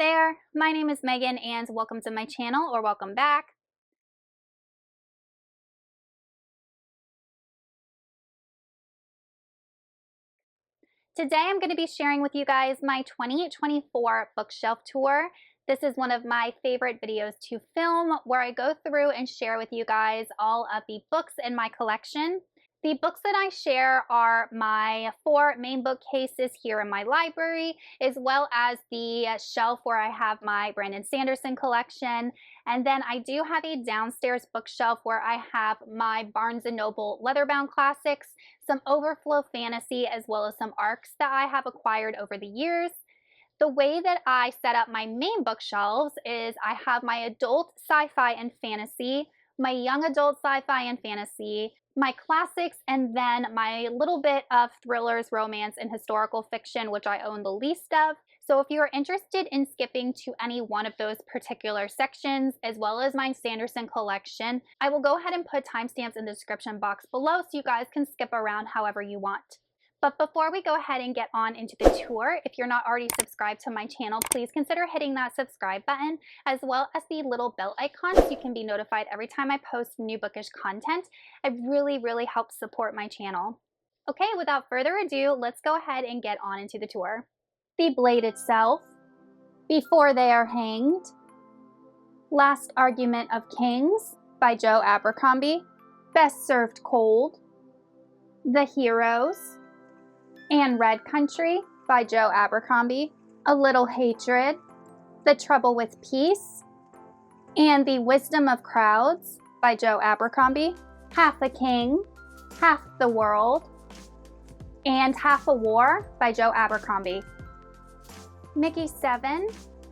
there, my name is Megan and welcome to my channel, or welcome back. Today I'm going to be sharing with you guys my 2024 bookshelf tour. This is one of my favorite videos to film where I go through and share with you guys all of the books in my collection. The books that I share are my 4 main bookcases here in my library, as well as the shelf where I have my Brandon Sanderson collection. And then I do have a downstairs bookshelf where I have my Barnes & Noble leatherbound classics, some Overflow fantasy, as well as some ARCs that I have acquired over the years. The way that I set up my main bookshelves is I have my adult sci-fi and fantasy, my young adult sci-fi and fantasy, my classics, and then my little bit of thrillers, romance, and historical fiction, which I own the least of. So if you are interested in skipping to any one of those particular sections, as well as my Sanderson collection, I will go ahead and put timestamps in the description box below so you guys can skip around however you want. But before we go ahead and get on into the tour, if you're not already subscribed to my channel, please consider hitting that subscribe button, as well as the little bell icon so you can be notified every time I post new bookish content. It really helps support my channel. Okay, without further ado, let's go ahead and get on into the tour. The Blade Itself, Before They Are Hanged, Last Argument of Kings by Joe Abercrombie, Best Served Cold, The Heroes, and Red Country by Joe Abercrombie, A Little Hatred, The Trouble with Peace, and The Wisdom of Crowds by Joe Abercrombie, Half a King, Half the World, and Half a War by Joe Abercrombie, Mickey 7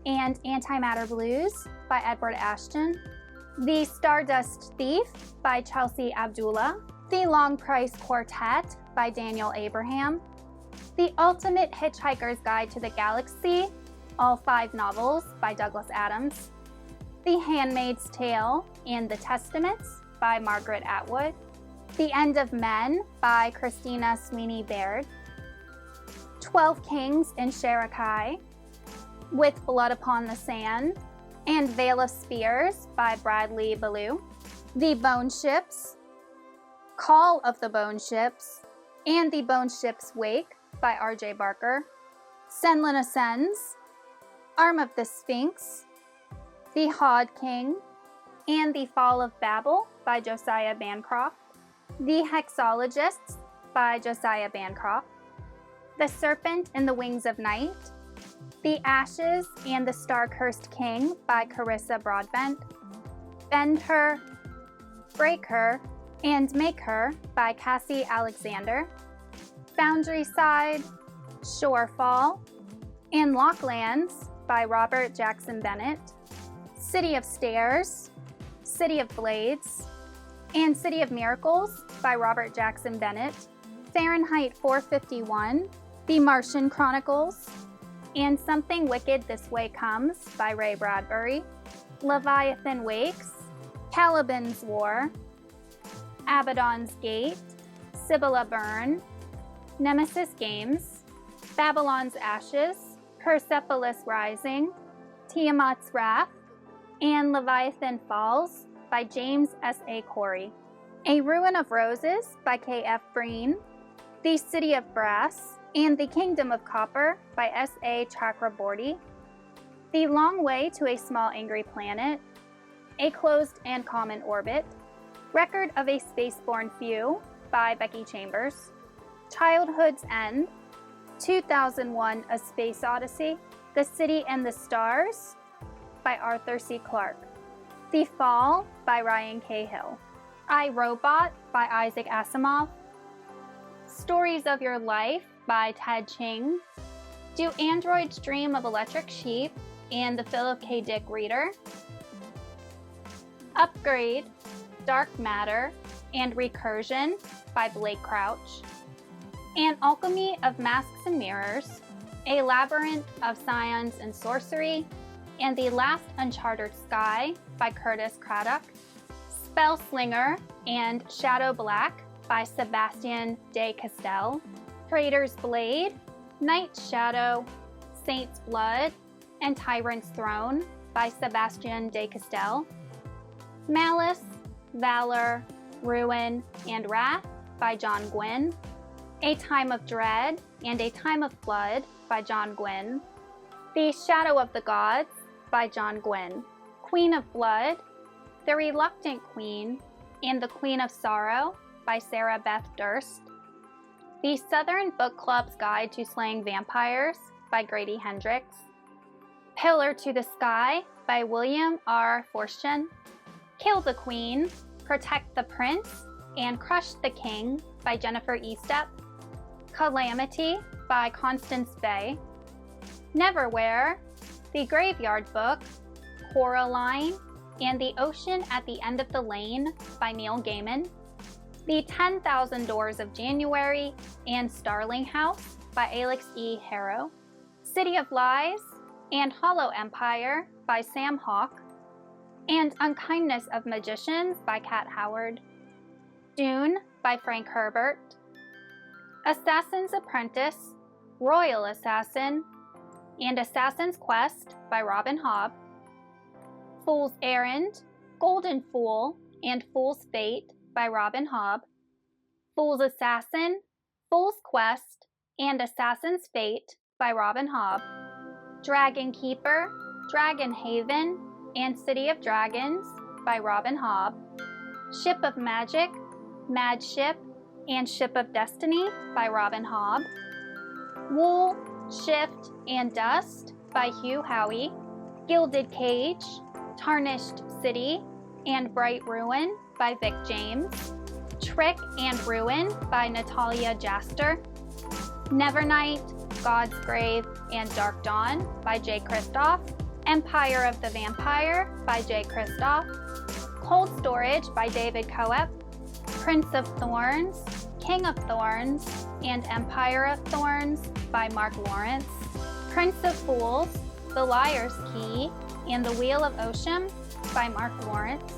and Antimatter Blues by Edward Ashton, The Stardust Thief by Chelsea Abdullah, The Long Price Quartet by Daniel Abraham, The Ultimate Hitchhiker's Guide to the Galaxy, all 5 novels by Douglas Adams, The Handmaid's Tale and the Testaments by Margaret Atwood, The End of Men by Christina Sweeney Baird, 12 Kings in Sherakai, With Blood Upon the Sand, and Vale of Spears by Bradley Ballou, The Bone Ships, Call of the Bone Ships, and The Bone Ship's Wake by R.J. Barker, Senlin Ascends, Arm of the Sphinx, The Hod King, and The Fall of Babel by Josiah Bancroft, The Hexologists by Josiah Bancroft, The Serpent and the Wings of Night, The Ashes and the Star-Cursed King by Carissa Broadbent, Bend Her, Break Her, and Make Her by Cassie Alexander, Boundary Side, Shorefall, and Locklands by Robert Jackson Bennett, City of Stairs, City of Blades, and City of Miracles by Robert Jackson Bennett, Fahrenheit 451, The Martian Chronicles, and Something Wicked This Way Comes by Ray Bradbury, Leviathan Wakes, Caliban's War, Abaddon's Gate, Sibylla Byrne, Nemesis Games, Babylon's Ashes, Persepolis Rising, Tiamat's Wrath, and Leviathan Falls by James S.A. Corey, A Ruin of Roses by K.F. Breen, The City of Brass, and The Kingdom of Copper by S.A. Chakraborty, The Long Way to a Small Angry Planet, A Closed and Common Orbit, Record of a Spaceborne Few by Becky Chambers, Childhood's End, 2001 A Space Odyssey, The City and the Stars by Arthur C. Clarke, The Fall by Ryan Cahill, I, Robot by Isaac Asimov, Stories of Your Life by Ted Ching, Do Androids Dream of Electric Sheep and the Philip K. Dick Reader, Upgrade, Dark Matter, and Recursion by Blake Crouch, An Alchemy of Masks and Mirrors, A Labyrinth of Science and Sorcery, and The Last Uncharted Sky by Curtis Craddock, Spellslinger and Shadow Black by Sebastian de Castell, Traitor's Blade, Night Shadow, Saint's Blood, and Tyrant's Throne by Sebastian de Castell, Malice, Valor, Ruin, and Wrath by John Gwynne, A Time of Dread and A Time of Flood by John Gwynne, The Shadow of the Gods by John Gwynne, Queen of Blood, The Reluctant Queen, and The Queen of Sorrow by Sarah Beth Durst, The Southern Book Club's Guide to Slaying Vampires by Grady Hendrix, Pillar to the Sky by William R. Forstchen, Kill the Queen, Protect the Prince, and Crush the King by Jennifer Estep, Calamity by Constance Bay, Neverwhere, The Graveyard Book, Coraline, and The Ocean at the End of the Lane by Neil Gaiman, The 10,000 Doors of January, and Starling House by Alex E. Harrow, City of Lies and Hollow Empire by Sam Hawke, and Unkindness of Magicians by Kat Howard, Dune by Frank Herbert, Assassin's Apprentice, Royal Assassin, and Assassin's Quest by Robin Hobb, Fool's Errand, Golden Fool, and Fool's Fate by Robin Hobb, Fool's Assassin, Fool's Quest, and Assassin's Fate by Robin Hobb, Dragon Keeper, Dragon Haven, and City of Dragons by Robin Hobb, Ship of Magic, Mad Ship, and Ship of Destiny by Robin Hobb, Wool, Shift, and Dust by Hugh Howey, Gilded Cage, Tarnished City, and Bright Ruin by Vic James, Trick and Ruin by Natalia Jaster, Nevernight, God's Grave, and Dark Dawn by Jay Kristoff, Empire of the Vampire by Jay Kristoff, Cold Storage by David Coep, Prince of Thorns, King of Thorns, and Empire of Thorns by Mark Lawrence, Prince of Fools, The Liar's Key, and The Wheel of Osham by Mark Lawrence,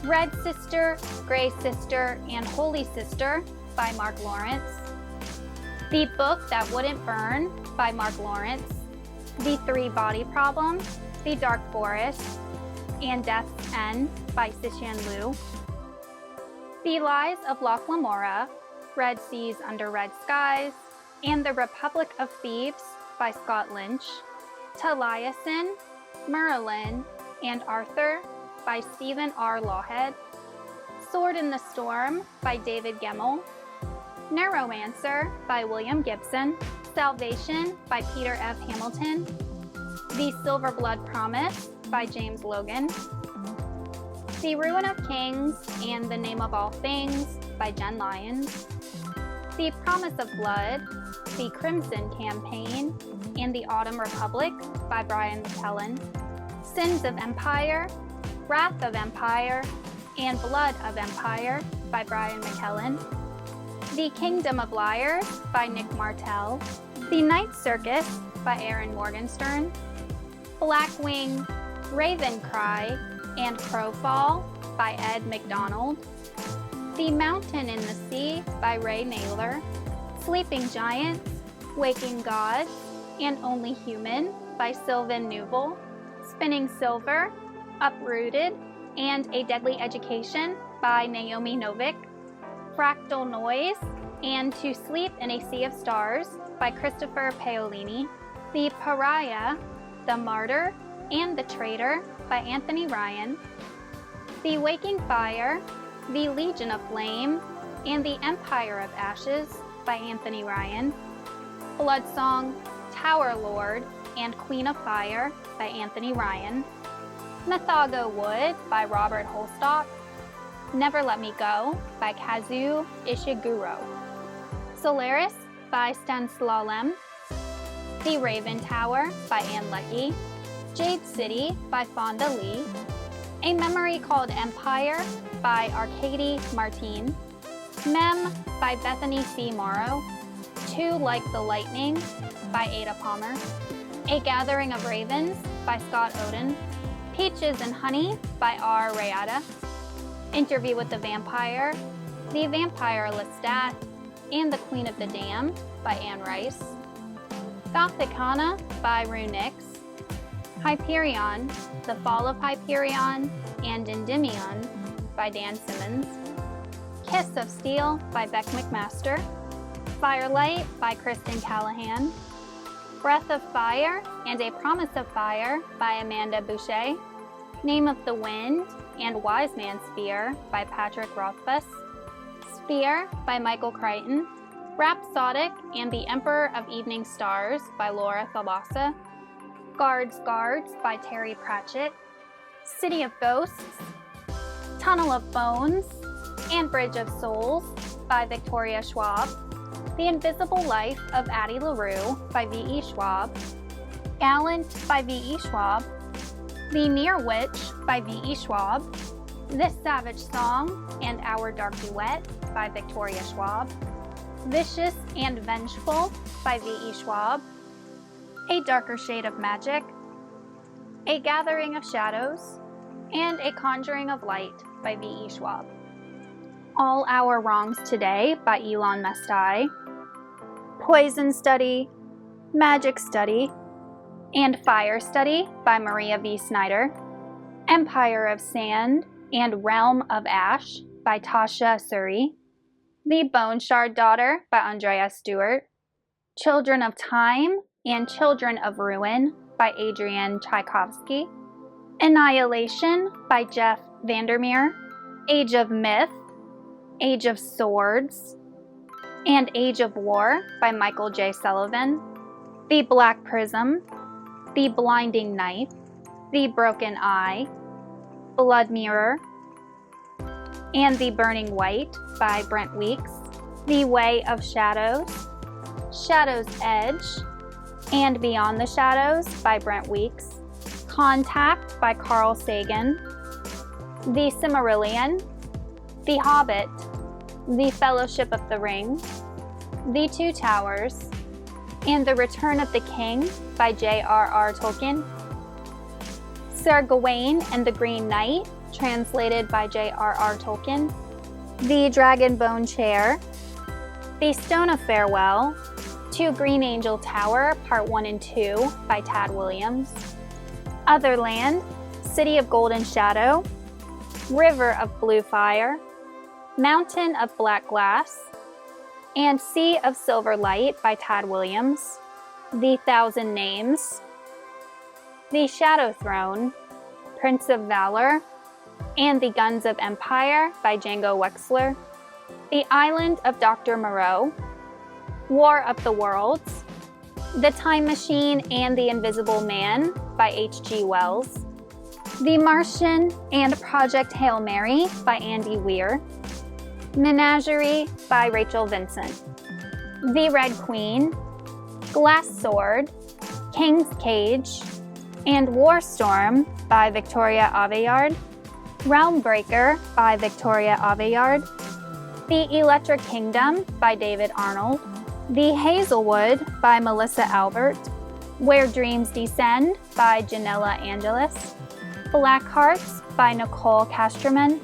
Red Sister, Grey Sister, and Holy Sister by Mark Lawrence, The Book That Wouldn't Burn by Mark Lawrence, The Three Body Problem, The Dark Forest, and Death's End by Cixin Liu, The Lies of Locke Lamora, Red Seas Under Red Skies, and The Republic of Thieves by Scott Lynch, Taliesin, Merlin, and Arthur by Stephen R. Lawhead, Sword in the Storm by David Gemmell, Neuromancer by William Gibson, Salvation by Peter F. Hamilton, The Silver Blood Promise by James Logan, The Ruin of Kings and the Name of All Things by Jen Lyons, The Promise of Blood, The Crimson Campaign, and The Autumn Republic by Brian McKellen, Sins of Empire, Wrath of Empire, and Blood of Empire by Brian McKellen, The Kingdom of Liars by Nick Martell, The Night Circus by Aaron Morgenstern, Blackwing, Raven Cry, and Crowfall by Ed McDonald, The Mountain in the Sea by Ray Naylor, Sleeping Giants, Waking Gods, and Only Human by Sylvan Newell, Spinning Silver, Uprooted, and A Deadly Education by Naomi Novik, Fractal Noise, and To Sleep in a Sea of Stars by Christopher Paolini, The Pariah, The Martyr, and The Traitor by Anthony Ryan, The Waking Fire, The Legion of Flame, and The Empire of Ashes by Anthony Ryan, Bloodsong, Tower Lord, and Queen of Fire by Anthony Ryan, Nathago Wood by Robert Holstock, Never Let Me Go by Kazuo Ishiguro, Solaris by Stanislaw Lem, The Raven Tower by Anne Leckie, Jade City by Fonda Lee, A Memory Called Empire by Arkady Martine, Mem by Bethany C. Morrow, Two Like the Lightning by Ada Palmer, A Gathering of Ravens by Scott Oden, Peaches and Honey by R. Rayada, Interview with the Vampire, The Vampire Lestat, and The Queen of the Damned by Anne Rice, Gothicana by Rue Nix, Hyperion, The Fall of Hyperion and Endymion by Dan Simmons, Kiss of Steel by Beck McMaster, Firelight by Kristen Callahan, Breath of Fire and A Promise of Fire by Amanda Boucher, Name of the Wind and Wise Man's Fear by Patrick Rothfuss, Sphere by Michael Crichton, Rhapsodic and the Emperor of Evening Stars by Laura Thalassa, Guards by Terry Pratchett, City of Ghosts, Tunnel of Bones, and Bridge of Souls by Victoria Schwab, The Invisible Life of Addie LaRue by V.E. Schwab, Gallant by V.E. Schwab, The Near Witch by V.E. Schwab, This Savage Song and Our Dark Duet by Victoria Schwab, Vicious and Vengeful by V.E. Schwab, A Darker Shade of Magic, A Gathering of Shadows, and A Conjuring of Light by V.E. Schwab. All Our Wrongs Today by Elon Mestai, Poison Study, Magic Study, and Fire Study by Maria V. Snyder, Empire of Sand and Realm of Ash by Tasha Suri, The Bone Shard Daughter by Andrea Stewart, Children of Time and Children of Ruin by Adrian Tchaikovsky, Annihilation by Jeff Vandermeer, Age of Myth, Age of Swords, and Age of War by Michael J. Sullivan, The Black Prism, The Blinding Knife, The Broken Eye, Blood Mirror, and The Burning White by Brent Weeks, The Way of Shadows, Shadow's Edge, and Beyond the Shadows by Brent Weeks, Contact by Carl Sagan, The Silmarillion, The Hobbit, The Fellowship of the Ring, The Two Towers, and The Return of the King by J.R.R. Tolkien, Sir Gawain and the Green Knight, translated by J.R.R. Tolkien, The Dragonbone Chair, The Stone of Farewell, To Green Angel Tower, Part 1 and 2 by Tad Williams, Otherland, City of Golden Shadow, River of Blue Fire, Mountain of Black Glass, and Sea of Silver Light by Tad Williams, The Thousand Names, The Shadow Throne, Prince of Valor, and The Guns of Empire by Django Wexler, The Island of Dr. Moreau, War of the Worlds, The Time Machine and the Invisible Man by H.G. Wells, The Martian and Project Hail Mary by Andy Weir, Menagerie by Rachel Vincent, The Red Queen, Glass Sword, King's Cage, and Warstorm by Victoria Aveyard, Realmbreaker by Victoria Aveyard, The Electric Kingdom by David Arnold, The Hazelwood by Melissa Albert, Where Dreams Descend by Janella Angelis, Black Hearts by Nicole Castroman,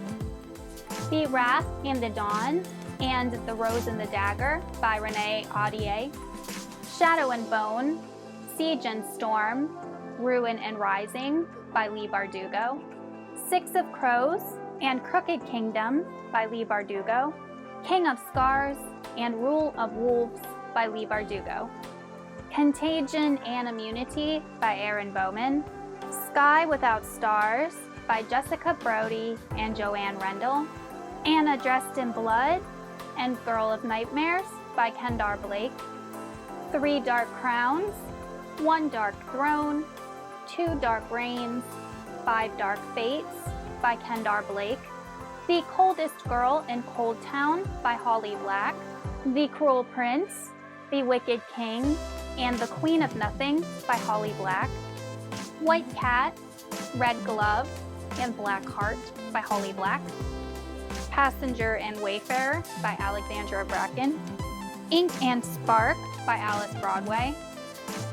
The Wrath and the Dawn and The Rose and the Dagger by Renee Audier, Shadow and Bone, Siege and Storm, Ruin and Rising by Leigh Bardugo, Six of Crows and Crooked Kingdom by Leigh Bardugo, King of Scars and Rule of Wolves by Leigh Bardugo, Contagion and Immunity by Aaron Bowman, Sky Without Stars by Jessica Brody and Joanne Rendell, Anna Dressed in Blood and Girl of Nightmares by Kendar Blake, Three Dark Crowns, One Dark Throne, Two Dark Reigns, Five Dark Fates by Kendar Blake, The Coldest Girl in Cold Town by Holly Black, The Cruel Prince, The Wicked King, and The Queen of Nothing by Holly Black, White Cat, Red Glove, and Black Heart by Holly Black, Passenger and Wayfarer by Alexandra Bracken, Ink and Spark by Alice Broadway,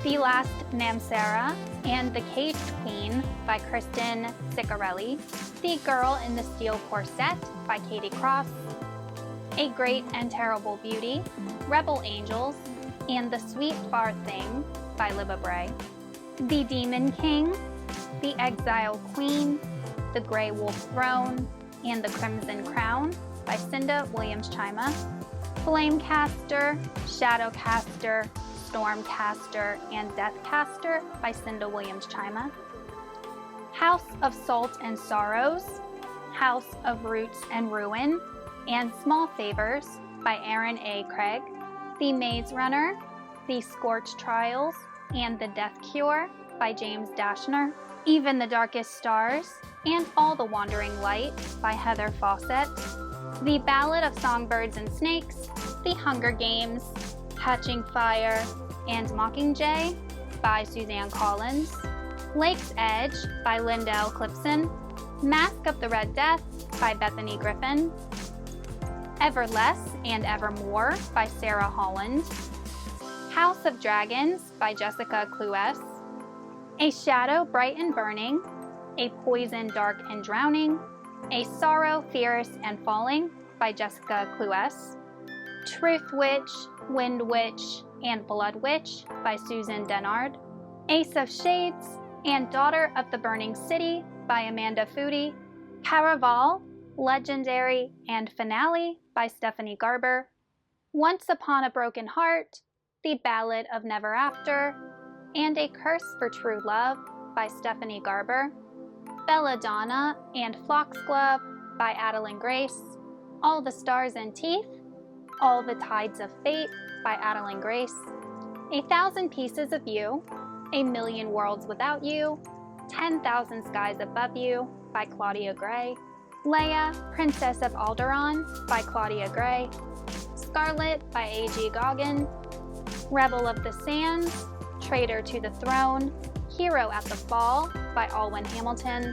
The Last Namsara and the Caged Queen by Kristen Ciccarelli, The Girl in the Steel Corset by Katie Cross, A Great and Terrible Beauty, Rebel Angels, and The Sweet Far Thing by Libba Bray, The Demon King The Exile Queen, The Grey Wolf Throne, and The Crimson Crown by Cinda Williams-Chima. Flamecaster, Shadowcaster, Stormcaster, and Deathcaster by Cinda Williams-Chima. House of Salt and Sorrows, House of Roots and Ruin, and Small Favors by Aaron A. Craig. The Maze Runner, The Scorch Trials, and The Death Cure by James Dashner. Even the Darkest Stars, and All the Wandering Light by Heather Fawcett. The Ballad of Songbirds and Snakes, The Hunger Games, Hatching Fire, and Mockingjay by Suzanne Collins. Lake's Edge by Lindell Clipson. Mask of the Red Death by Bethany Griffin. Everless and Evermore by Sarah Holland. House of Dragons by Jessica Cluess. A Shadow Bright and Burning, A Poison Dark and Drowning, A Sorrow Fierce and Falling by Jessica Cluess. Truth Witch, Wind Witch, and Blood Witch by Susan Dennard. Ace of Shades and Daughter of the Burning City by Amanda Foody. Caraval, Legendary and Finale by Stephanie Garber. Once Upon a Broken Heart, The Ballad of Never After, and A Curse for True Love by Stephanie Garber. Belladonna and Foxglove by Adeline Grace. All the Stars and Teeth, All the Tides of Fate by Adeline Grace. 1,000 Pieces of You, A Million Worlds Without You, 10,000 Skies Above You by Claudia Gray. Leia, Princess of Alderaan by Claudia Gray. Scarlet by A.G. Goggin. Rebel of the Sands, Traitor to the Throne, Hero at the Fall by Alwyn Hamilton.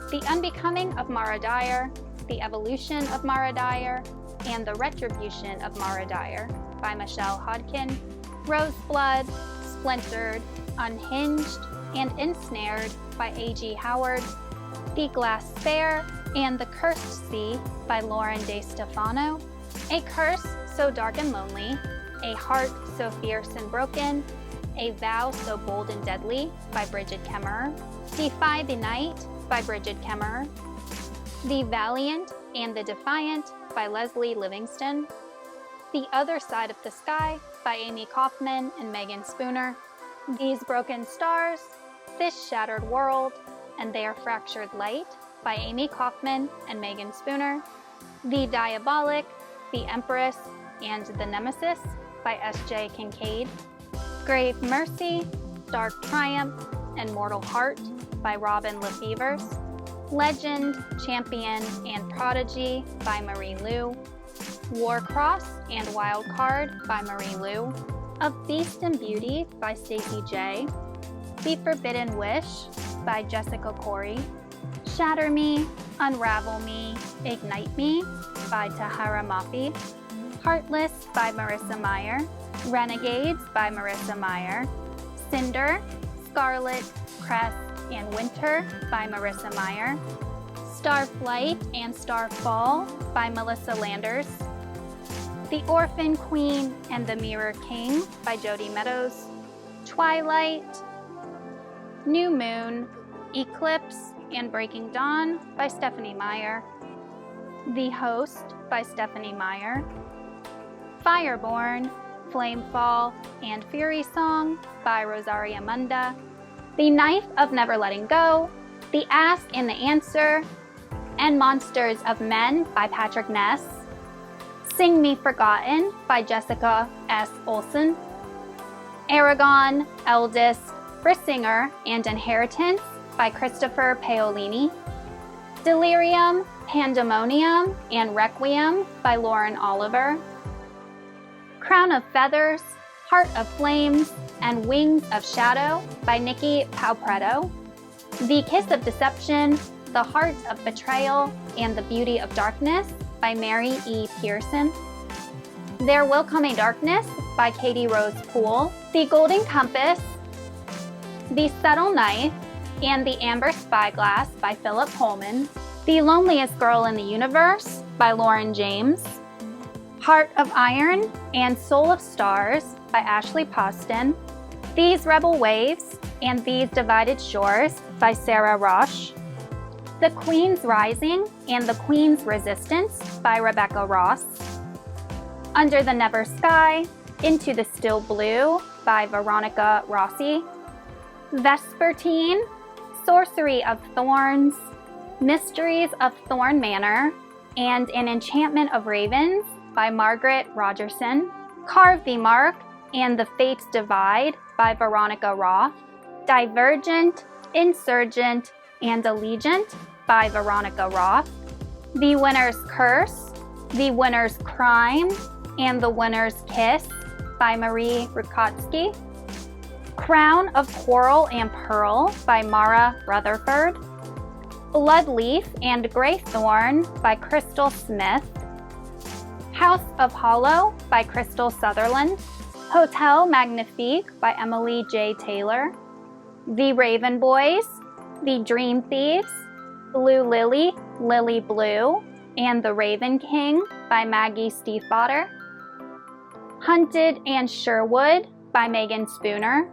The Unbecoming of Mara Dyer, The Evolution of Mara Dyer, and The Retribution of Mara Dyer by Michelle Hodkin. Roseblood, Splintered, Unhinged, and Ensnared by A.G. Howard. The Glass Sphere and The Cursed Sea by Lauren De Stefano. A Curse So Dark and Lonely, A Heart So Fierce and Broken, A Vow So Bold and Deadly by Bridget Kemmerer. Defy the Night by Bridget Kemmerer. The Valiant and the Defiant by Leslie Livingston. The Other Side of the Sky by Amy Kaufman and Megan Spooner. These Broken Stars, This Shattered World, and Their Fractured Light by Amy Kaufman and Megan Spooner. The Diabolic, The Empress, and the Nemesis by S.J. Kincaid. Grave Mercy, Dark Triumph, and Mortal Heart by Robin Lefevers. Legend, Champion, and Prodigy by Marie Lu. Warcross and Wildcard by Marie Lu. Of Beast and Beauty by Stacey J. The Forbidden Wish by Jessica Corey. Shatter Me, Unravel Me, Ignite Me by Tahara Mafi. Heartless by Marissa Meyer. Renegades by Marissa Meyer. Cinder, Scarlet, Cress, and Winter by Marissa Meyer. Starflight and Starfall by Melissa Landers. The Orphan Queen and the Mirror King by Jody Meadows. Twilight, New Moon, Eclipse, and Breaking Dawn by Stephanie Meyer. The Host by Stephanie Meyer. Fireborn, Flamefall, and Fury Song by Rosaria Munda. The Knife of Never Letting Go, The Ask and the Answer, and Monsters of Men by Patrick Ness. Sing Me Forgotten by Jessica S. Olson. Aragon, Eldest, Brissinger, and Inheritance by Christopher Paolini. Delirium, Pandemonium, and Requiem by Lauren Oliver. Crown of Feathers, Heart of Flames, and Wings of Shadow by Nikki Paupretto. The Kiss of Deception, The Heart of Betrayal, and the Beauty of Darkness by Mary E. Pearson. There Will Come a Darkness by Katie Rose Poole. The Golden Compass, The Subtle Knife, and The Amber Spyglass by Philip Pullman. The Loneliest Girl in the Universe by Lauren James. Heart of Iron and Soul of Stars by Ashley Poston. These Rebel Waves and These Divided Shores by Sarah Roche. The Queen's Rising and the Queen's Resistance by Rebecca Ross. Under the Never Sky, Into the Still Blue by Veronica Rossi. Vespertine, Sorcery of Thorns, Mysteries of Thorn Manor, and An Enchantment of Ravens by Margaret Rogerson. Carve the Mark and the Fates Divide by Veronica Roth. Divergent, Insurgent, and Allegiant by Veronica Roth. The Winner's Curse, The Winner's Crime, and The Winner's Kiss by Marie Rutkowski. Crown of Coral and Pearl by Mara Rutherford. Bloodleaf and Greythorn by Crystal Smith. House of Hollow by Crystal Sutherland. Hotel Magnifique by Emily J. Taylor. The Raven Boys, The Dream Thieves, Blue Lily, Lily Blue, and The Raven King by Maggie Stiefvater. Hunted and Sherwood by Megan Spooner.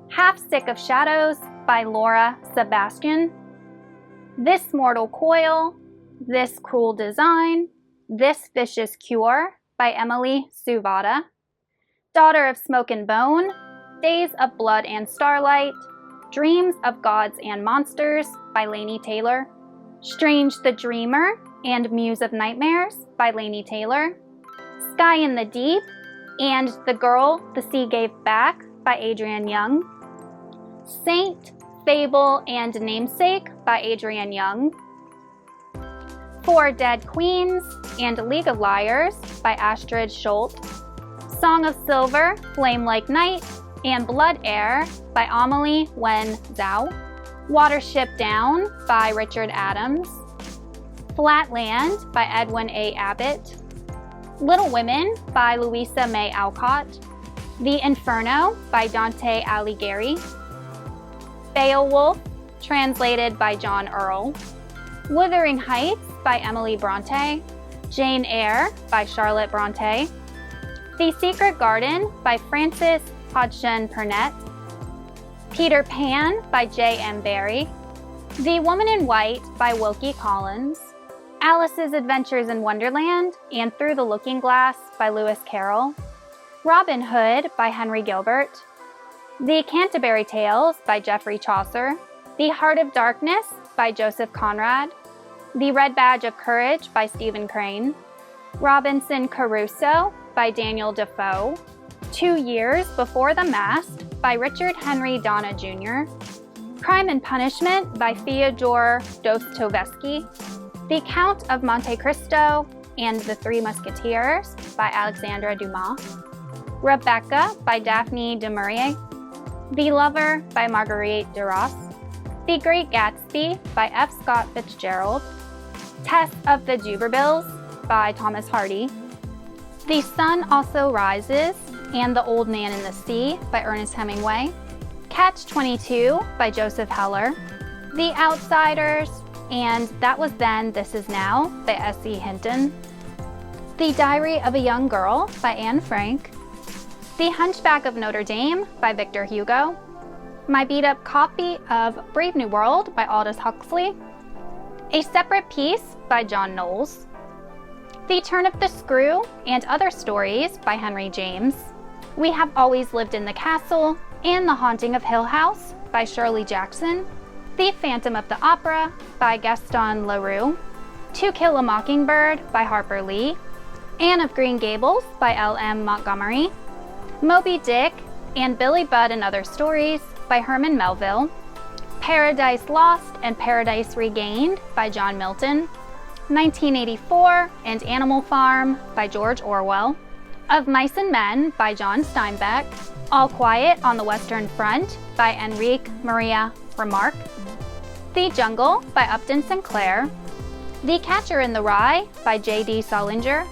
Half Sick of Shadows by Laura Sebastian. This Mortal Coil, This Cruel Design, This Vicious Cure by Emily Suvada. Daughter of Smoke and Bone, Days of Blood and Starlight, Dreams of Gods and Monsters by Laini Taylor. Strange the Dreamer and Muse of Nightmares by Laini Taylor. Sky in the Deep and The Girl the Sea Gave Back by Adrienne Young. Saint, Fable, and Namesake by Adrienne Young. Four Dead Queens and League of Liars by Astrid Schult. Song of Silver, Flame Like Night, and Blood Air by Amelie Wen Zhao. Watership Down by Richard Adams. Flatland by Edwin A. Abbott. Little Women by Louisa May Alcott. The Inferno by Dante Alighieri. Beowulf, translated by John Earle. Wuthering Heights by Emily Bronte. Jane Eyre by Charlotte Bronte. The Secret Garden by Frances Hodgson Burnett. Peter Pan by J.M. Barrie. The Woman in White by Wilkie Collins. Alice's Adventures in Wonderland and Through the Looking Glass by Lewis Carroll. Robin Hood by Henry Gilbert. The Canterbury Tales by Geoffrey Chaucer. The Heart of Darkness by Joseph Conrad. The Red Badge of Courage by Stephen Crane. Robinson Crusoe by Daniel Defoe. 2 Years Before the Mast by Richard Henry Donna Jr. Crime and Punishment by Fyodor Dostoevsky. The Count of Monte Cristo and the Three Musketeers by Alexandre Dumas. Rebecca by Daphne du Maurier. The Lover by Marguerite Duras. The Great Gatsby by F. Scott Fitzgerald. Tess of the Dubervilles by Thomas Hardy. The Sun Also Rises and The Old Man in the Sea by Ernest Hemingway. Catch-22 by Joseph Heller. The Outsiders and That Was Then, This Is Now by S.E. Hinton. The Diary of a Young Girl by Anne Frank. The Hunchback of Notre Dame by Victor Hugo. My beat-up copy of Brave New World by Aldous Huxley. A Separate Piece by John Knowles. The Turn of the Screw and Other Stories by Henry James. We Have Always Lived in the Castle and The Haunting of Hill House by Shirley Jackson. The Phantom of the Opera by Gaston Leroux. To Kill a Mockingbird by Harper Lee. Anne of Green Gables by L.M. Montgomery. Moby Dick and Billy Budd and Other Stories by Herman Melville. Paradise Lost and Paradise Regained by John Milton. 1984 and Animal Farm by George Orwell. Of Mice and Men by John Steinbeck. All Quiet on the Western Front by Enrique Maria Remarque. The Jungle by Upton Sinclair. The Catcher in the Rye by J.D. Solinger.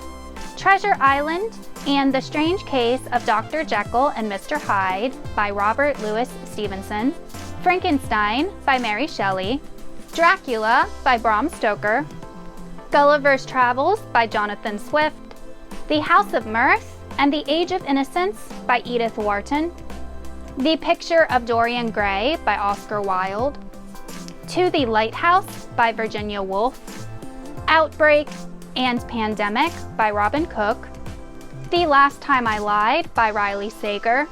Treasure Island and The Strange Case of Dr. Jekyll and Mr. Hyde by Robert Louis Stevenson. Frankenstein by Mary Shelley. Dracula by Bram Stoker. Gulliver's Travels by Jonathan Swift. The House of Mirth and The Age of Innocence by Edith Wharton. The Picture of Dorian Gray by Oscar Wilde, To the Lighthouse by Virginia Woolf, Outbreak and Pandemic by Robin Cook, The Last Time I Lied by Riley Sager,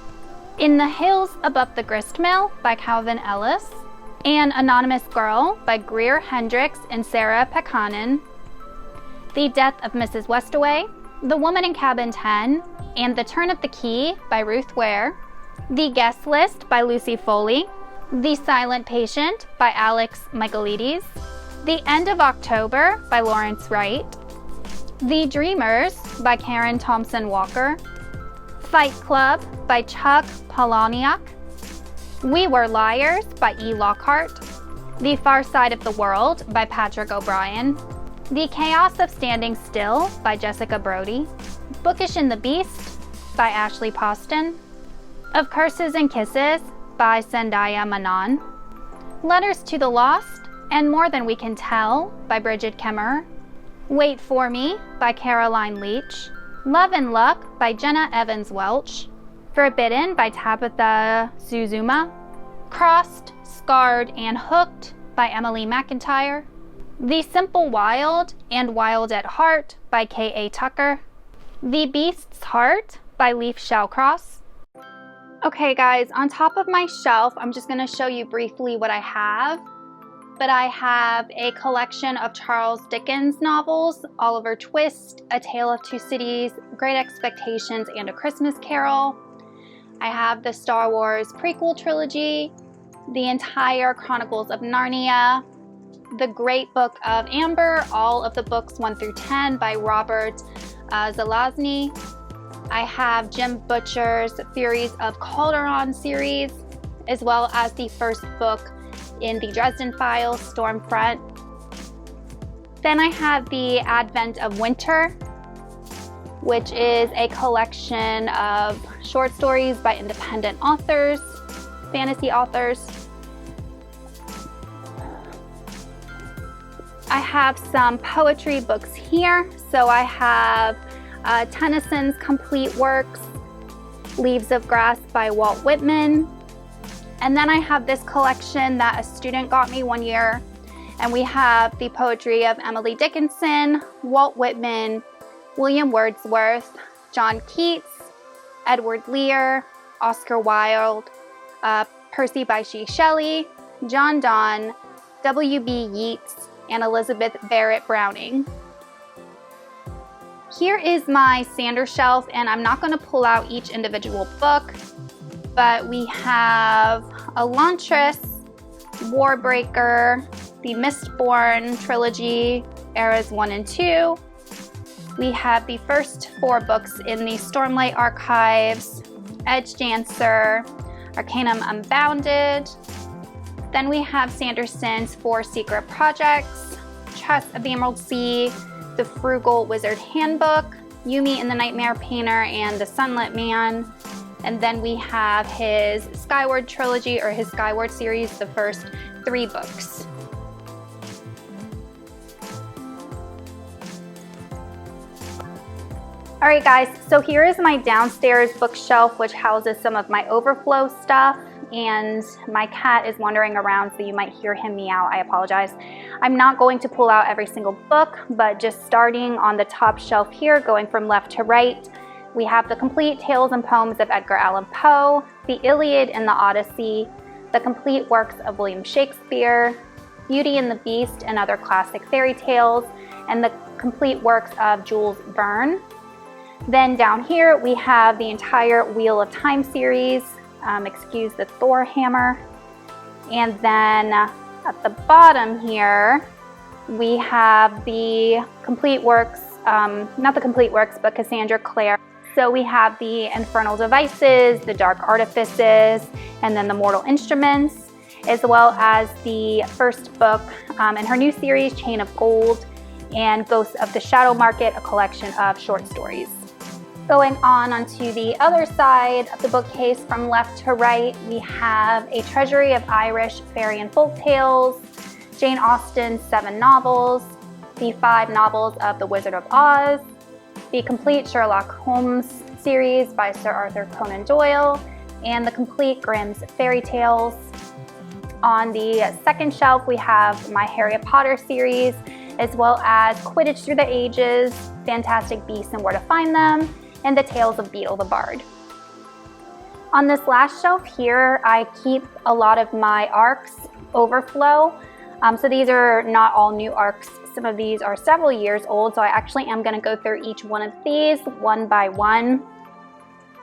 In the Hills Above the Gristmill by Calvin Ellis, An Anonymous Girl by Greer Hendricks and Sarah Pekkanen, The Death of Mrs. Westaway, The Woman in Cabin 10, and The Turn of the Key by Ruth Ware, The Guest List by Lucy Foley, The Silent Patient by Alex Michaelides, The End of October by Lawrence Wright, The Dreamers by Karen Thompson Walker, Fight Club by Chuck Palahniuk, We Were Liars by E. Lockhart, The Far Side of the World by Patrick O'Brien, The Chaos of Standing Still by Jessica Brody, Bookish and the Beast by Ashley Poston, Of Curses and Kisses by Zendaya Manon, Letters to the Lost and More Than We Can Tell by Bridget Kemmerer, Wait for Me by Caroline Leach, Love and Luck by Jenna Evans Welch, Forbidden by Tabitha Suzuma, Crossed, Scarred, and Hooked by Emily McIntyre, The Simple Wild and Wild at Heart by K.A. Tucker, The Beast's Heart by Leif Shallcross. Okay guys, on top of my shelf, I'm just going to show you briefly what I have. But I have a collection of Charles Dickens novels, Oliver Twist, A Tale of Two Cities, Great Expectations, and A Christmas Carol. I have the Star Wars prequel trilogy, the entire Chronicles of Narnia, the Great Book of Amber, all of the books 1 through 10 by Robert Zelazny. I have Jim Butcher's Furies of Calderon series, as well as the first book in the Dresden Files, Stormfront. Then I have The Advent of Winter, which is a collection of short stories by independent authors, fantasy authors. I have some poetry books here. So I have Tennyson's complete works, Leaves of Grass by Walt Whitman. And then I have this collection that a student got me one year, and we have the poetry of Emily Dickinson, Walt Whitman, William Wordsworth, John Keats, Edward Lear, Oscar Wilde, Percy Bysshe Shelley, John Donne, W.B. Yeats, and Elizabeth Barrett Browning. Here is my Sanderson shelf, and I'm not going to pull out each individual book, but we have Elantris, Warbreaker, the Mistborn trilogy, eras 1 and 2. We have the first 4 books in the Stormlight Archives, Edgedancer, Arcanum Unbounded. Then we have Sanderson's 4 Secret Projects, Chest of the Emerald Sea, The Frugal Wizard Handbook, Yumi and the Nightmare Painter, and The Sunlit Man. And then we have his Skyward trilogy, or his Skyward series, the first 3 books. Alright guys, so here is my downstairs bookshelf, which houses some of my Overflow stuff, and my cat is wandering around, so you might hear him meow. I apologize. I'm not going to pull out every single book, but just starting on the top shelf here, going from left to right, we have the complete Tales and Poems of Edgar Allan Poe, the Iliad and the Odyssey, the complete works of William Shakespeare, Beauty and the Beast and other classic fairy tales, and the complete works of Jules Verne. Then down here we have the entire Wheel of Time series, excuse the Thor hammer. And then at the bottom here, we have the complete works, not the complete works, but Cassandra Clare. So we have the Infernal Devices, the Dark Artifices, and then the Mortal Instruments, as well as the first book in her new series, Chain of Gold, and Ghosts of the Shadow Market, a collection of short stories. Going on onto the other side of the bookcase from left to right, we have a treasury of Irish fairy and folk tales, Jane Austen's 7 novels, the 5 novels of The Wizard of Oz, the complete Sherlock Holmes series by Sir Arthur Conan Doyle, and the complete Grimm's fairy tales. On the second shelf, we have my Harry Potter series, as well as Quidditch Through the Ages, Fantastic Beasts and Where to Find Them, and the Tales of Beetle the Bard. On this last shelf here, I keep a lot of my ARCs, Overflow. So these are not all new ARCs. Some of these are several years old, so I actually am going to go through each one of these one by one.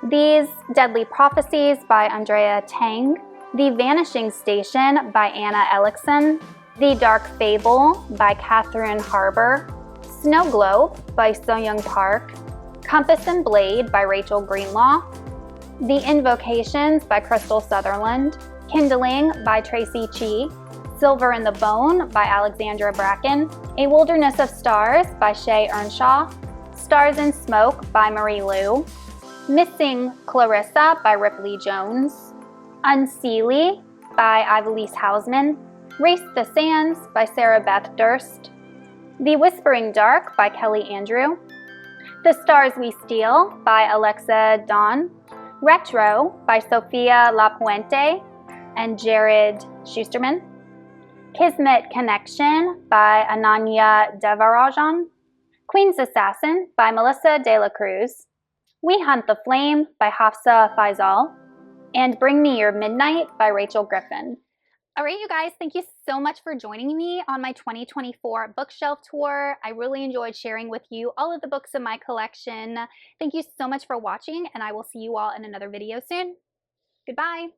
These Deadly Prophecies by Andrea Tang, The Vanishing Station by Anna Ellickson, The Dark Fable by Catherine Harbour, Snow Globe by So-Young Park, Compass and Blade by Rachel Greenlaw, The Invocations by Crystal Sutherland, Kindling by Tracy Chi, Silver in the Bone by Alexandra Bracken, A Wilderness of Stars by Shay Earnshaw, Stars and Smoke by Marie Lu, Missing Clarissa by Ripley Jones, Unseelie by Ivelisse Hausman, Race the Sands by Sarah Beth Durst, The Whispering Dark by Kelly Andrew, The Stars We Steal by Alexa Dawn, Retro by Sophia Lapuente and Jared Schusterman, Kismet Connection by Ananya Devarajan, Queen's Assassin by Melissa De La Cruz, We Hunt the Flame by Hafsa Faisal, and Bring Me Your Midnight by Rachel Griffin. All right, you guys, thank you so much for joining me on my 2024 bookshelf tour. I really enjoyed sharing with you all of the books in my collection. Thank you so much for watching, and I will see you all in another video soon. Goodbye.